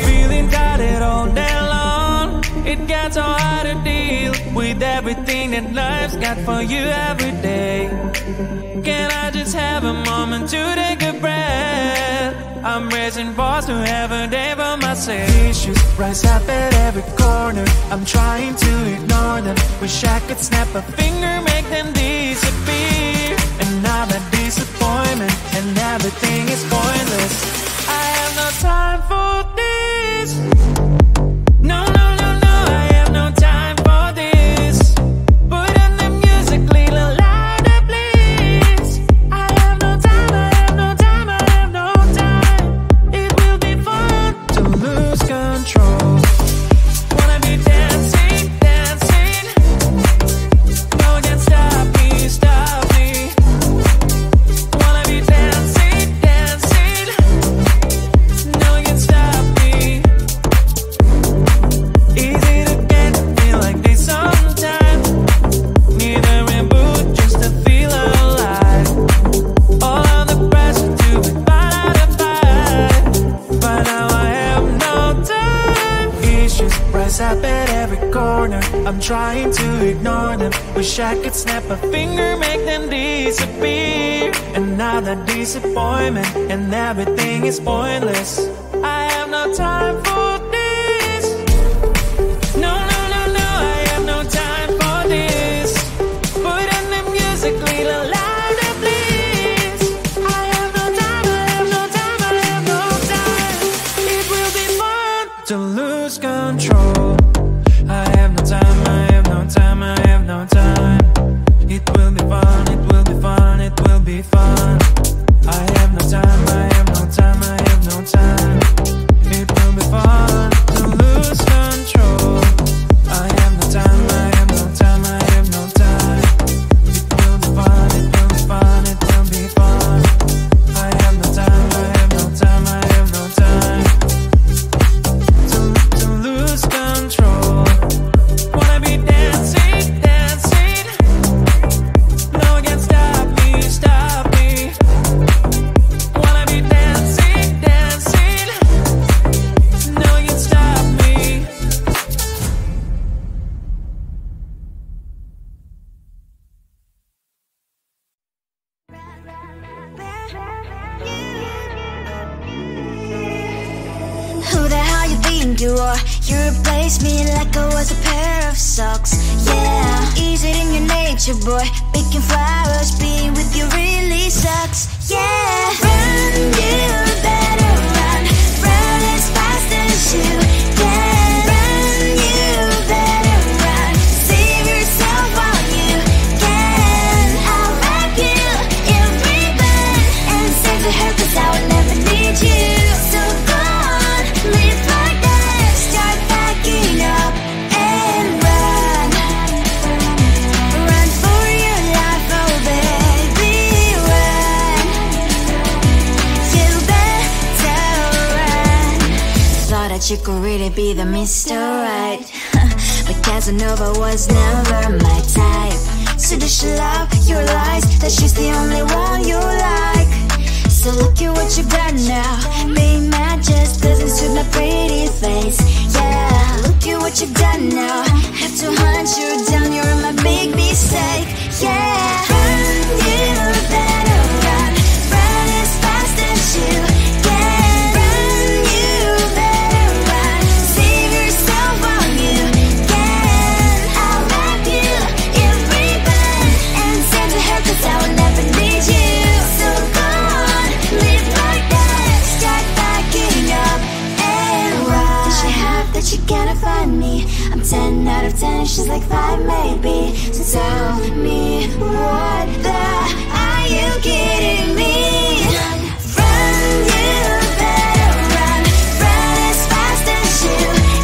Feeling tired all day long, it gets so hard to deal with everything that life's got for you every day. Can I just have a moment to take a breath? I'm raising balls to have a day for myself. Issues rise up at every corner, I'm trying to ignore them. Wish I could snap a finger, make them disappear. And now that disappointment and everything is pointless. I have no time for this. No, no, no, no, I have no time for this. Put on the music, little louder, please. I have no time, I have no time, I have no time. It will be fun to lose control. Wanna be dancing, dancing. No one can stop me, stop me. Wanna be dancing, dancing. No one can stop me. Easy to get feel like this sometimes. Need a reboot just to feel alive. All of the pressure to be fight, but now I have no time. Issues rise up at every corner, I'm trying to ignore them. Wish I could snap a finger, make them disappear. And now that disappointment and everything is pointless. I have no time for this. No, no, no, no, I have no time for this. Put on the music, little louder, please. I have no time, I have no time, I have no time. It will be fun to lose control. I have no time, I have no time, I have no time. It will be fun, it will be fun, it will be fun. I have no time, I have no time, I have no time. It will be fun to lose control. I have no time, I have no time, I have no time. It will be fun, it will be fun, it will be fun. I have no time, I have no time, I have no time. To lose control. Wanna be dancing, dancing. No one can stop me, stop me. Wanna be dancing, dancing. No one can stop me. Who the hell you think you are? You replaced me like I was a pair of socks. Yeah, is it in your nature, boy? Picking flowers, being with you really sucks. Yeah, run, you better run. Run as fast as you can. Run, you better run. Save yourself while you can. I'll wrap you in ribbon and send to her, 'cause I will never need you. So go on, live like that. Start backing up and run. Run for your life, oh baby, run. You better run. Thought that you could really be the Mr. Right, but Casanova was never my type. So does she love your lies, that she's the only one you like? So look at what you've done now. Being mad just doesn't suit my pretty face. Yeah, look at what you've done now. Have to hunt you down, you're my big mistake. Yeah, run, you better run. Run as fast as you can. Run, you better run. Save yourself while you can. I'll wrap you in ribbon and send to her, 'cause I will never need you. So go on, live like that. Start backing up and run. Does she have that you cannot find me? I'm 10 out of 10, she's like 5 maybe. So tell me, what the are you kidding me? Run, you better run. Run as fast as you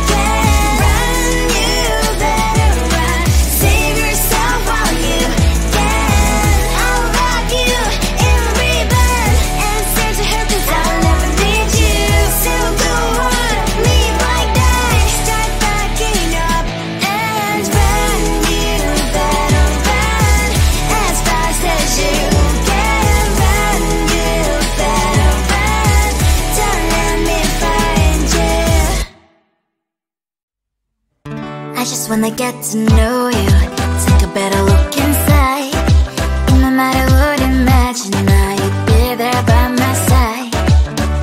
can. Run, you better run. Save yourself while you can. I'll wrap you in ribbon and send to her, 'cause I'll never need you. So go on, live like that. Start backing up and run. when I get to know you. Take a better look inside. No matter what, imagine now you'd be there by my side.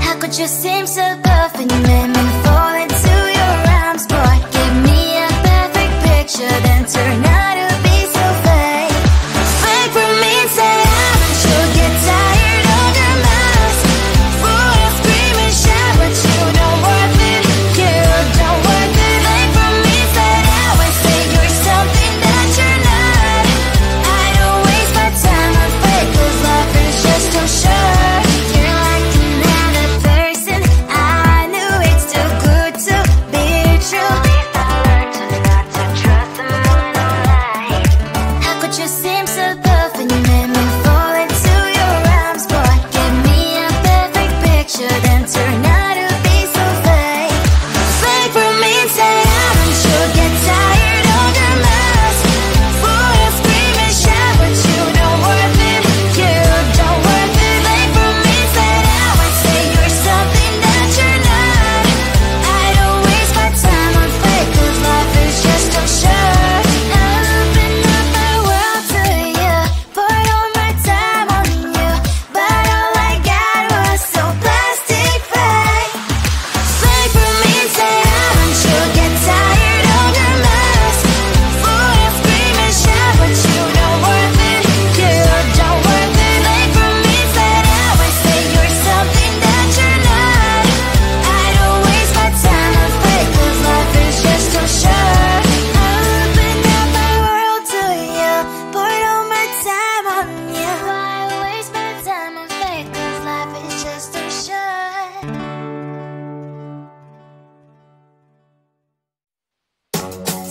How could you seem so perfect? You made me fall into your arms, boy. Give me a perfect picture, then turn out to be so fake. Fake for me, say you'll get tired of your mask. Full of scream and shout, but you don't worth it. You don't worth it. Fake for me, say I always say you're something that you're not. I don't waste my time on fake, 'cause life is just too short. You're like another person. I knew it's too good to be true. I learned to not to trust them when I lie. How could you seem so perfect? You made me fall into your arms, boy. Give me a perfect picture, then turn out to be so fake. Fake for me, say you'll get tired of your mask. Full of scream and shout, but you don't worth it. You don't worth it. Fake for me, say I always say you're something that you're not. I don't waste my time on fake, 'cause life is just too short. I open up my world to you, poured all my time on you, but all I got was so plastic fake. Fake for me, say you'll get tired of your mask. Full of scream and shout, but you don't worth it. You don't worth it. Fake for me, say I always say you're something that you're not. I don't waste my time on fake, 'cause life is just too short. I opened up my world to you, poured all my time on you. Why waste my time on fake, 'cause life is just too short.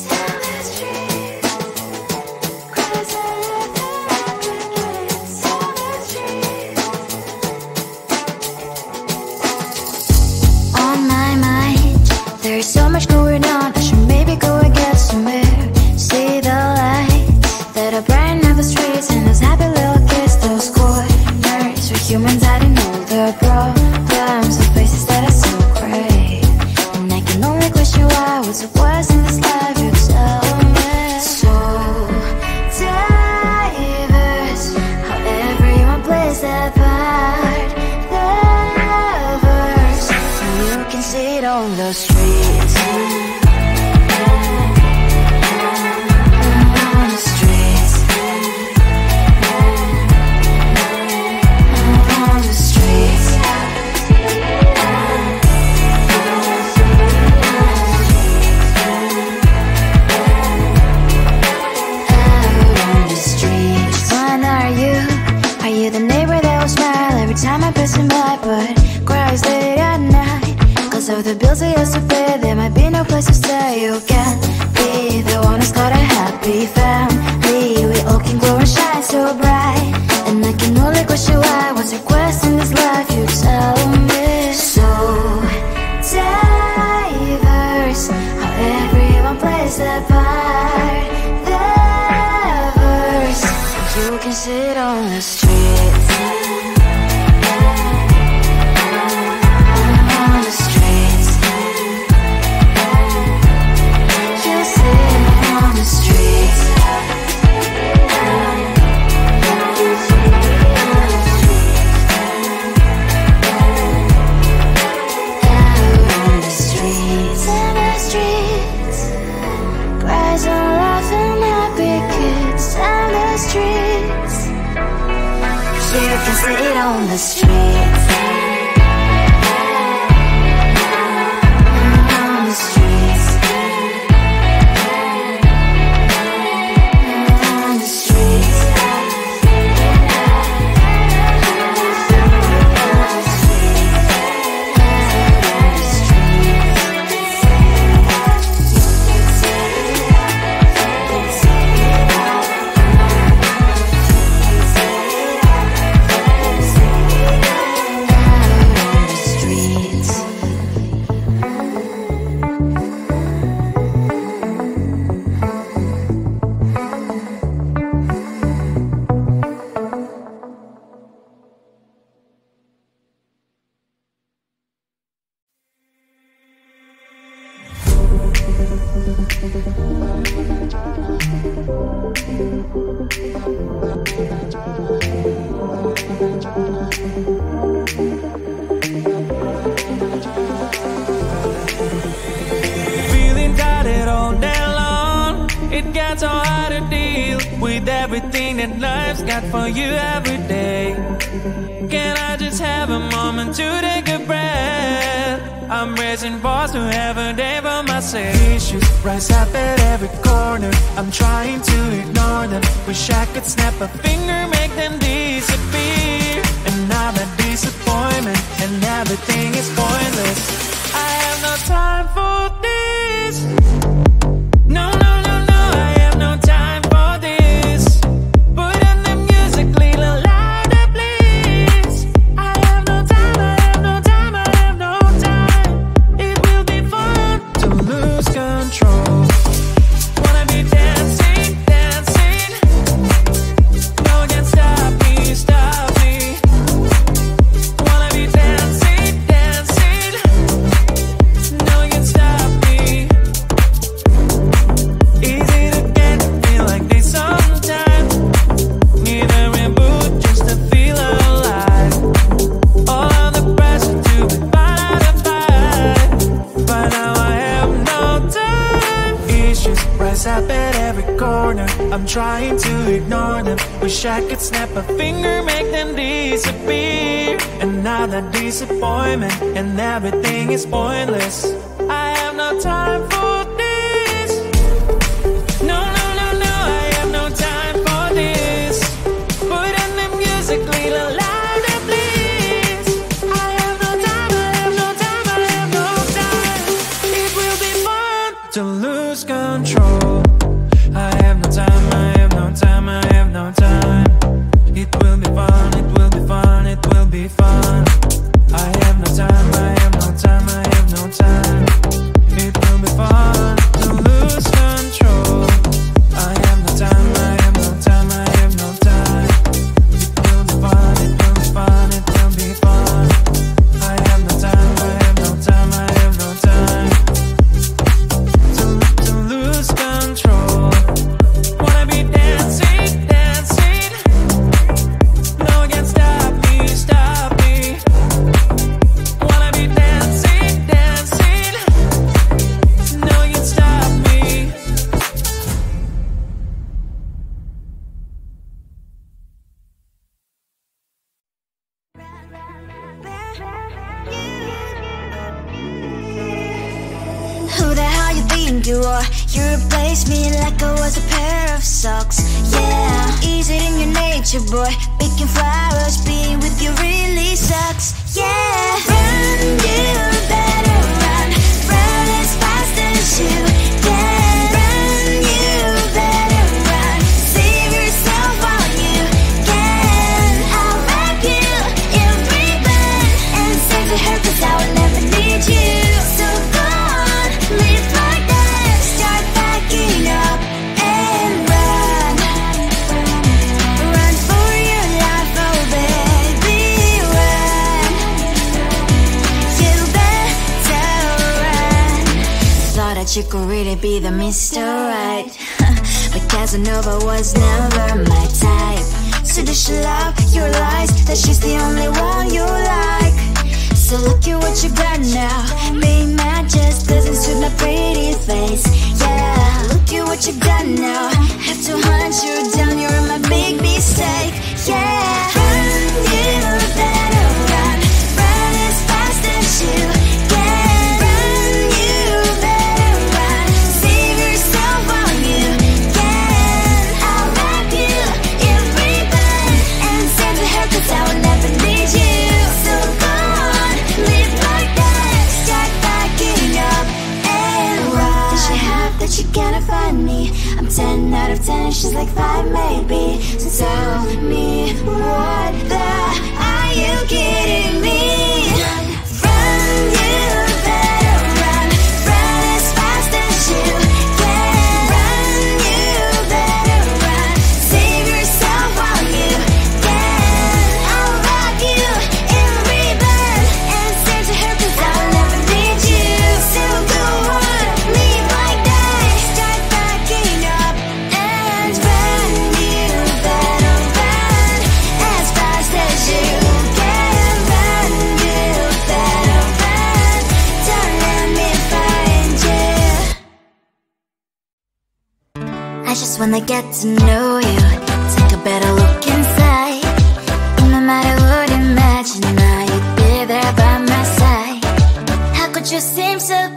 Tell the truth, 'cause I love the crickets. Tell the truth. On my mind, there's so much going on. I should maybe go and get somewhere. See the lights that are bright on the streets, and those happy little kids, those corners where humans hiding all their problems, the places that are so great. And I can only question why, what's the worst in this life, you tell me. So diverse, how everyone plays their part. Lovers, and you can see it on the streets. On the streets. On the streets. Out on the streets. When are you? Are you the neighbor that will smile every time I pass him by, but cries late at night? 'Cause of the bills I used to pay, there might be no place to stay. You can't be the one who's got a happy family. We all can glow and shine so bright, and I can only question why, what's your quest in this life, you tell me. So diverse, how everyone plays their part. Lovers, you can sit on the streets. On the streets. You sit on the streets. Out on the streets. In the streets. Cries and laughing happy kids. On the streets. You can sit on the streets. On the streets. On the streets. it's so hard to deal with everything that life's got for you every day. Can I just have a moment to take a breath? I'm raising balls to have a day for myself. Issues rise up at every corner. I'm trying to ignore them. Wish I could snap a finger, make them disappear. And now that disappointment and everything is pointless. I have no time for this. No, no, no, no, I have no time for this. Put on the music, little louder, please. I have no time, I have no time, I have no time. It will be fun to lose control. Wanna be dancing, dancing. No one can stop me, stop me. Wanna be dancing, dancing. No one can stop me. Easy to get, feel like this sometimes. Need a reboot just to feel alive. All of the pressure to be fine to fight. But now I have no time. Issues rise up at every corner. I'm trying to ignore them. Wish I could snap a finger, make them disappear. And now that disappointment and everything is pointless. I have no time for this. No, no, no, no, I have no time for this. Put on the music, little louder, please. I have no time, I have no time, I have no time. It will be fun to lose control. I have no time, I have no time, I have no time. It will be fun, it will be fun, it will be fun. I have no time, I have no time, I have no time. It will be fun to lose control. I have no time, I have no time, I have no time. It will be fun, it will be fun, it will be fun. I have no time, I have no time, I have no time. To lose control. Wanna be dancing, dancing. No one can stop me, stop me. Wanna be dancing, dancing. No one can stop me. Who the hell you think you are? You replaced me like I was a pair of socks. Yeah, is it in your nature, boy? Picking flowers, being with you really sucks. Yeah, run, you better run. Run as fast as you can. Run, you better run. Save yourself while you can. I'll wrap you in ribbon and send to her 'cause I will never need you. So go on, live like that. Start backing up and run. Run for your life, oh baby, run. You better run. Thought that you could really be the Mr. Right. But Casanova was never my type. So does she love your lies? That she's the only one you like. So look at what you got now. Being mad just doesn't suit my pretty face. Yeah, look at what you got now. Have to hunt you down, you're my big mistake. Yeah, run, you better run. Run as fast as you can. Run, you better run. Save yourself while you can. I'll wrap you in ribbon and send to her 'cause I will never need you. So go on, live like that. Start backing up and run. Does she have that you cannot find me? I'm 10 out of 10, she's like 5 maybe. So tell me, what the are you kidding me? Run, you better run. Run as fast as you can. Run, you better run. Save yourself while you can. I'll wrap you in ribbon and send to her 'cause I'll never need you. So go on, live like that. Start backing up and run. You better run as fast as you can. Run, you just wanna get to know you. Take a better look inside. And no matter what, imagine now you'd be there by my side. How could you seem so